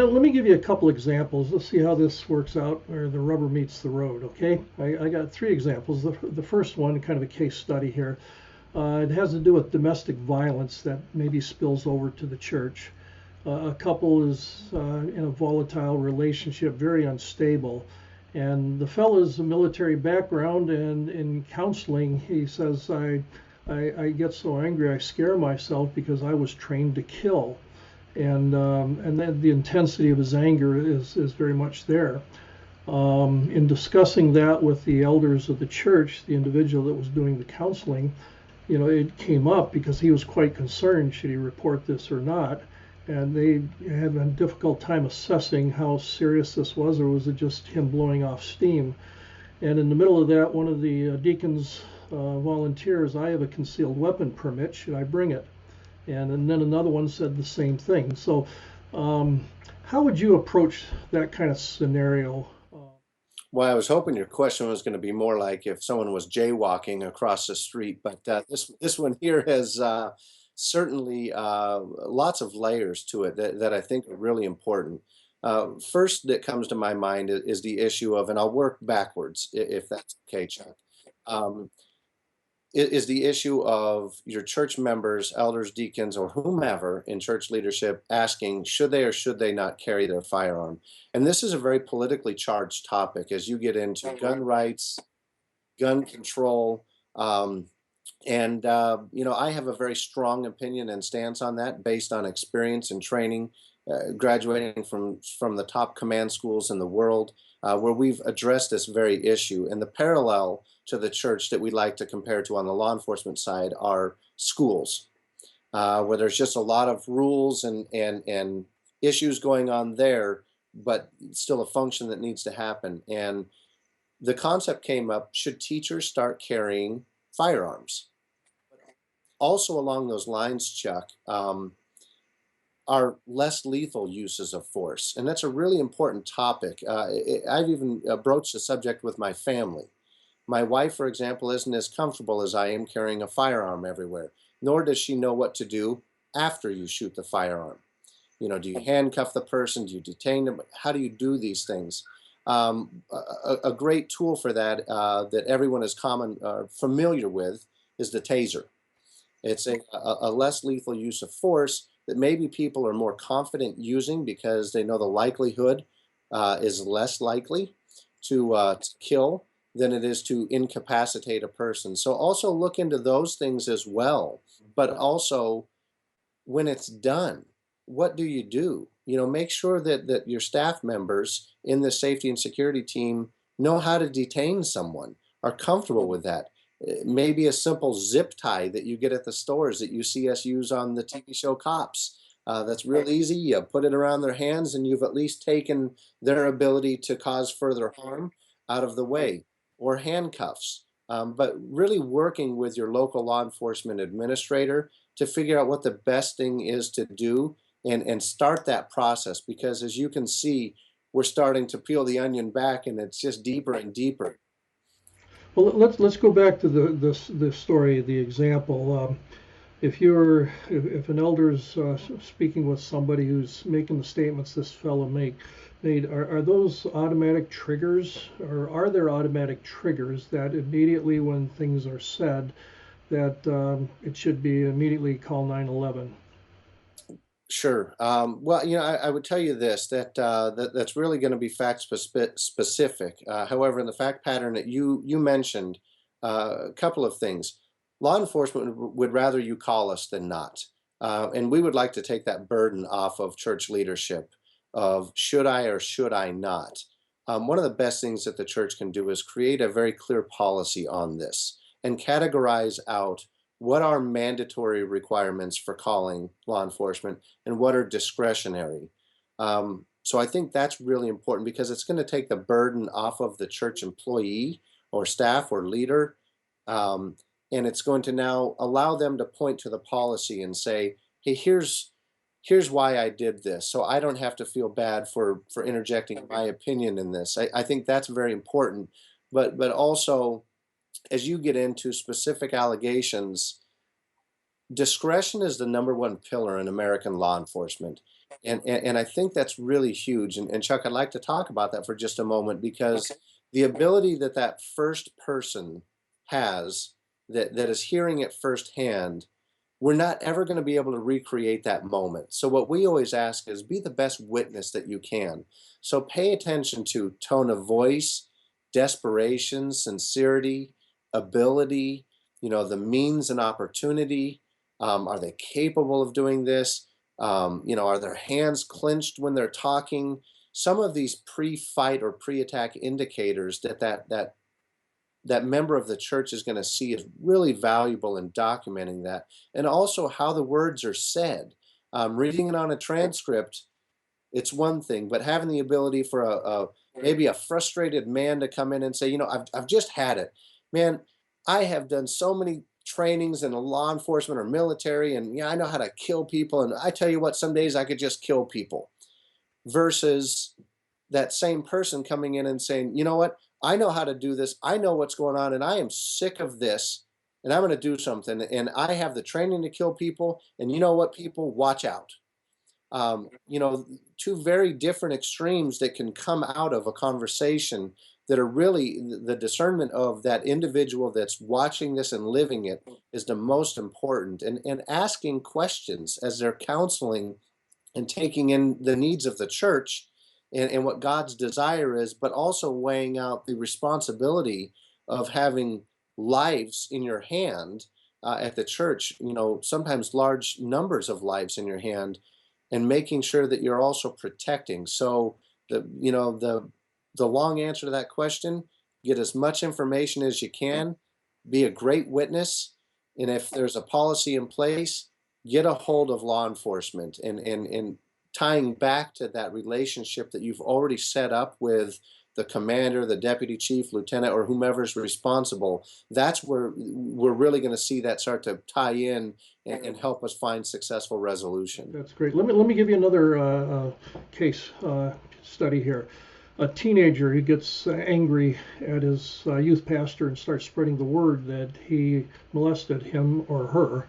let me give you a couple examples. Let's see how this works out, where the rubber meets the road, okay? I got three examples. The first one, kind of a case study here. It has to do with domestic violence that maybe spills over to the church. A couple is in a volatile relationship, very unstable. And the fellow's a military background, and in counseling, he says, I get so angry, I scare myself because I was trained to kill. And then the intensity of his anger is very much there. In discussing that with the elders of the church, the individual that was doing the counseling, it came up because he was quite concerned, should he report this or not? And they had a difficult time assessing how serious this was, or was it just him blowing off steam? And in the middle of that, one of the deacons volunteers, I have a concealed weapon permit, should I bring it? And then another one said the same thing. So how would you approach that kind of scenario? Well, I was hoping your question was going to be more like if someone was jaywalking across the street, but this one here has certainly lots of layers to it that I think are really important. First, that comes to my mind is the issue of, and I'll work backwards if that's okay, Chuck. Um, is the issue of your church members, elders, deacons, or whomever in church leadership asking, should they or should they not carry their firearm? And this is a very politically charged topic as you get into gun rights, gun control. I have a very strong opinion and stance on that based on experience and training, graduating from the top command schools in the world, where we've addressed this very issue. And the parallel to the church that we like to compare to on the law enforcement side are schools, where there's just a lot of rules and issues going on there, but still a function that needs to happen. And the concept came up, should teachers start carrying firearms? Also along those lines, Chuck, are less lethal uses of force. And that's a really important topic. I've even broached the subject with my family. My wife, for example, isn't as comfortable as I am carrying a firearm everywhere, nor does she know what to do after you shoot the firearm. Do you handcuff the person? Do you detain them? How do you do these things? A great tool for that that everyone is familiar with is the taser. It's a less lethal use of force that maybe people are more confident using because they know the likelihood is less likely to kill than it is to incapacitate a person. So also look into those things as well. But also, when it's done, what do you do? Make sure that your staff members in the safety and security team know how to detain someone, are comfortable with that. Maybe a simple zip tie that you get at the stores that you see us use on the TV show Cops. That's real easy. You put it around their hands and you've at least taken their ability to cause further harm out of the way. Or handcuffs. But really working with your local law enforcement administrator to figure out what the best thing is to do and start that process, because as you can see, we're starting to peel the onion back and it's just deeper and deeper. Well, let's go back to the story, the example. If an elder's speaking with somebody who's making the statements this fellow made, are those automatic triggers, or are there automatic triggers that immediately when things are said that it should be immediately call 911? Sure. Well, I would tell you this, that's really going to be fact specific. However, in the fact pattern that you mentioned, a couple of things. Law enforcement would rather you call us than not. And we would like to take that burden off of church leadership of should I or should I not. One of the best things that the church can do is create a very clear policy on this and categorize out what are mandatory requirements for calling law enforcement and what are discretionary. So I think that's really important because it's going to take the burden off of the church employee or staff or leader. And it's going to now allow them to point to the policy and say, hey, here's why I did this. So I don't have to feel bad for interjecting my opinion in this. I think that's very important. But also, as you get into specific allegations, discretion is the number one pillar in American law enforcement. And I think that's really huge. And Chuck, I'd like to talk about that for just a moment because the ability that that first person has that is hearing it firsthand, we're not ever going to be able to recreate that moment. So what we always ask is be the best witness that you can. So pay attention to tone of voice, desperation, sincerity, ability, the means and opportunity. Are they capable of doing this? Are their hands clenched when they're talking? Some of these pre-fight or pre-attack indicators that member of the church is going to see is really valuable in documenting that, and also how the words are said. Reading it on a transcript, it's one thing, but having the ability for a maybe a frustrated man to come in and say, I've just had it, man. I have done so many trainings in law enforcement or military, and yeah, I know how to kill people. And I tell you what, some days I could just kill people. Versus that same person coming in and saying, you know what, I know how to do this. I know what's going on, and I am sick of this, and I'm going to do something. And I have the training to kill people. And you know what, people, watch out. Two very different extremes that can come out of a conversation that are really the discernment of that individual that's watching this and living it is the most important. And asking questions as they're counseling and taking in the needs of the church and what God's desire is, but also weighing out the responsibility of having lives in your hand at the church, sometimes large numbers of lives in your hand, and making sure that you're also protecting. So the long answer to that question, get as much information as you can, be a great witness, and if there's a policy in place, get a hold of law enforcement and tying back to that relationship that you've already set up with the commander, the deputy chief, lieutenant, or whomever's responsible. That's where we're really going to see that start to tie in and help us find successful resolution. That's great. Let me give you another case study here. A teenager, he gets angry at his youth pastor and starts spreading the word that he molested him or her,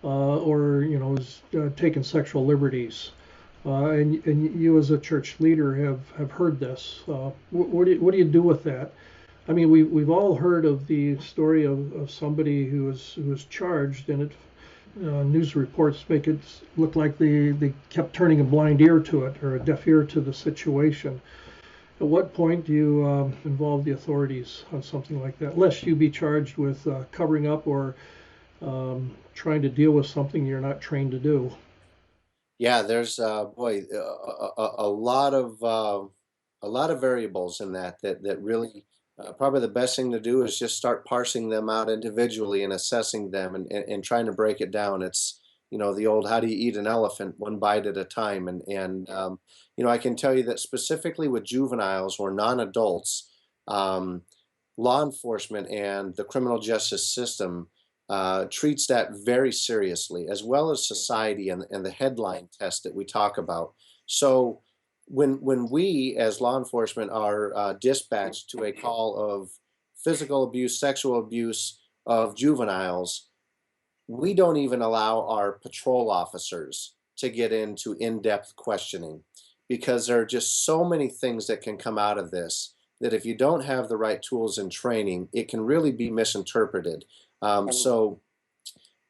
or is taking sexual liberties. And you as a church leader have heard this. What do you do with that? I mean, we've all heard of the story of somebody who was charged, and news reports make it look like they kept turning a blind ear to it or a deaf ear to the situation. At what point do you involve the authorities on something like that, lest you be charged with covering up or trying to deal with something you're not trained to do? Yeah, there's a lot of variables in that really probably the best thing to do is just start parsing them out individually and assessing them and trying to break it down. It's the old how do you eat an elephant one bite at a time, and I can tell you that specifically with juveniles or non-adults, um, law enforcement and the criminal justice system treats that very seriously, as well as society and the headline test that we talk about. So when we as law enforcement are dispatched to a call of physical abuse, sexual abuse of juveniles, we don't even allow our patrol officers to get into in-depth questioning because there are just so many things that can come out of this that if you don't have the right tools and training, it can really be misinterpreted. So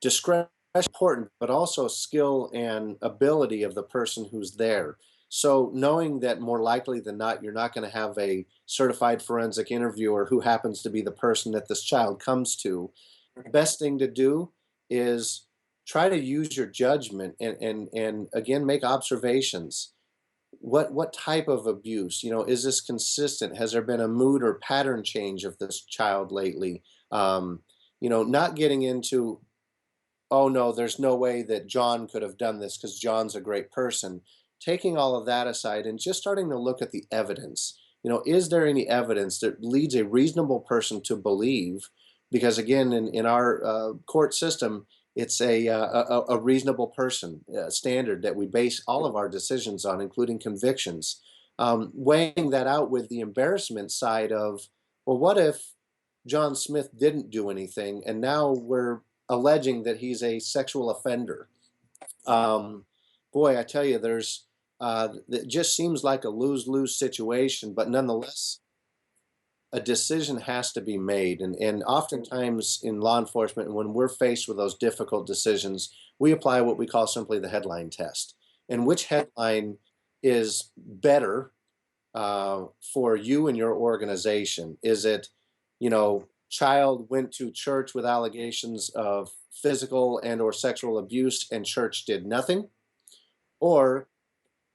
discretion is important, but also skill and ability of the person who's there. So knowing that more likely than not, you're not going to have a certified forensic interviewer who happens to be the person that this child comes to, the best thing to do is try to use your judgment and again make observations. What type of abuse? Is this consistent? Has there been a mood or pattern change of this child lately? Not getting into, oh no, there's no way that John could have done this because John's a great person. Taking all of that aside and just starting to look at the evidence. Is there any evidence that leads a reasonable person to believe? Because again, in our court system, it's a reasonable person standard that we base all of our decisions on, including convictions. Weighing that out with the embarrassment side of, well, what if John Smith didn't do anything, and now we're alleging that he's a sexual offender? Um, Boy, I tell you, that just seems like a lose-lose situation, but nonetheless, a decision has to be made. And oftentimes in law enforcement, when we're faced with those difficult decisions, we apply what we call simply the headline test. And which headline is better for you and your organization? Is it, child went to church with allegations of physical and or sexual abuse and church did nothing? Or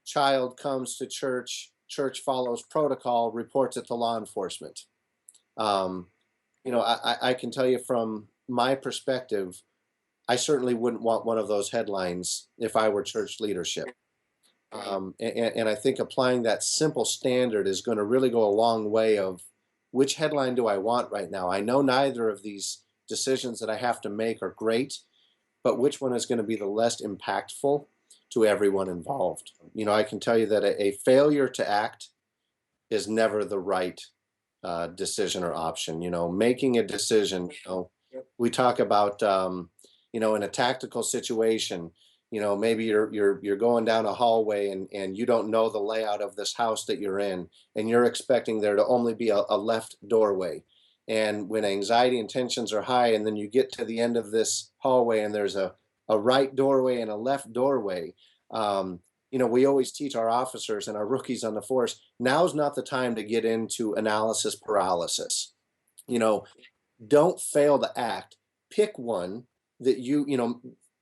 child comes to church, church follows protocol, reports it to law enforcement? Um, I can tell you from my perspective, I certainly wouldn't want one of those headlines if I were church leadership. And I think applying that simple standard is going to really go a long way of which headline do I want right now? I know neither of these decisions that I have to make are great, but which one is going to be the less impactful to everyone involved? I can tell you that a failure to act is never the right decision or option. Making a decision. We talk about in a tactical situation. Maybe you're going down a hallway and you don't know the layout of this house that you're in, and you're expecting there to only be a left doorway. And when anxiety and tensions are high, and then you get to the end of this hallway and there's a right doorway and a left doorway. We always teach our officers and our rookies on the force, now's not the time to get into analysis paralysis. You know, don't fail to act. Pick one that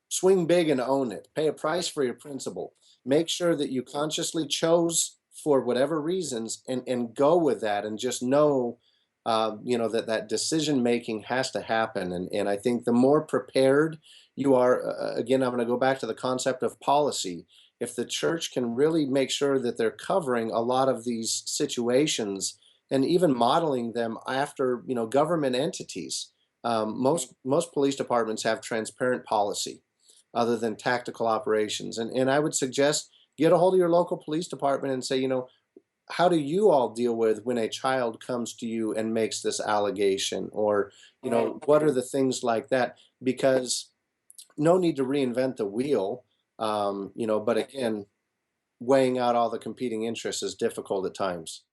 swing big and own it. Pay a price for your principle. Make sure that you consciously chose for whatever reasons and go with that, and just know, that decision making has to happen. And I think the more prepared you are, again, I'm going to go back to the concept of policy. If the church can really make sure that they're covering a lot of these situations and even modeling them after, government entities. Most police departments have transparent policy other than tactical operations. And I would suggest get a hold of your local police department and say, how do you all deal with when a child comes to you and makes this allegation? Or, what are the things like that? Because no need to reinvent the wheel. But again, weighing out all the competing interests is difficult at times.